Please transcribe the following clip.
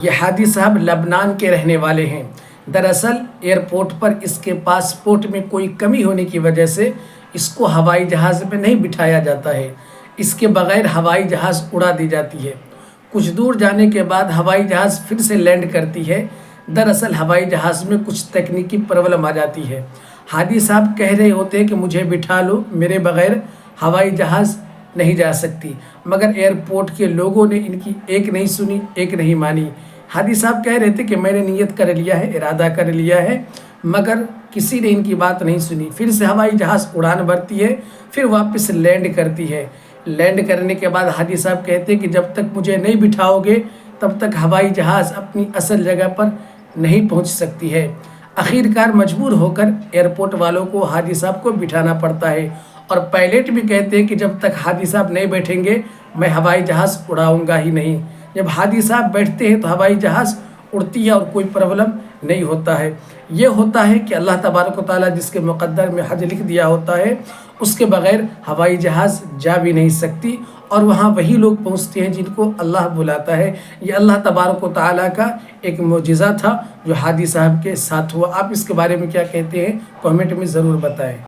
یہ ہادی صاحب لبنان کے رہنے والے ہیں۔ دراصل ایئرپورٹ پر اس کے پاسپورٹ میں کوئی کمی ہونے کی وجہ سے اس کو ہوائی جہاز میں نہیں بٹھایا جاتا ہے، اس کے بغیر ہوائی جہاز اڑا دی جاتی ہے۔ کچھ دور جانے کے بعد ہوائی جہاز پھر سے لینڈ کرتی ہے۔ دراصل ہوائی جہاز میں کچھ تکنیکی پرابلم آ جاتی ہے۔ ہادی صاحب کہہ رہے ہوتے ہیں کہ مجھے بٹھا لو، میرے بغیر ہوائی جہاز نہیں جا سکتی، مگر ایئرپورٹ کے لوگوں نے ان کی ایک نہیں سنی، ایک نہیں مانی۔ ہادی صاحب کہہ رہے تھے کہ میں نے نیت کر لیا ہے، ارادہ کر لیا ہے، مگر کسی نے ان کی بات نہیں سنی۔ پھر سے ہوائی جہاز اڑان بھرتی ہے، پھر واپس لینڈ کرتی ہے۔ لینڈ کرنے کے بعد ہادی صاحب کہتے ہیں کہ جب تک مجھے نہیں بٹھاؤ گے تب تک ہوائی جہاز اپنی اصل جگہ پر نہیں پہنچ سکتی ہے۔ آخر کار مجبور ہو کر ایئرپورٹ والوں کو ہادی صاحب کو بٹھانا پڑتا ہے، اور پائلٹ بھی کہتے ہیں کہ جب تک ہادی صاحب نہیں بیٹھیں گے میں ہوائی جہاز اڑاؤں گا ہی نہیں۔ جب ہادی صاحب بیٹھتے ہیں تو ہوائی جہاز اڑتی ہے اور کوئی پرابلم نہیں ہوتا ہے۔ یہ ہوتا ہے کہ اللہ تبارک و تعالیٰ جس کے مقدر میں حج لکھ دیا ہوتا ہے اس کے بغیر ہوائی جہاز جا بھی نہیں سکتی، اور وہاں وہی لوگ پہنچتے ہیں جن کو اللہ بلاتا ہے۔ یہ اللہ تبارک و تعالیٰ کا ایک معجزہ تھا جو ہادی صاحب کے ساتھ ہوا۔ آپ اس کے بارے میں کیا کہتے ہیں؟ کامنٹ میں ضرور بتائیں۔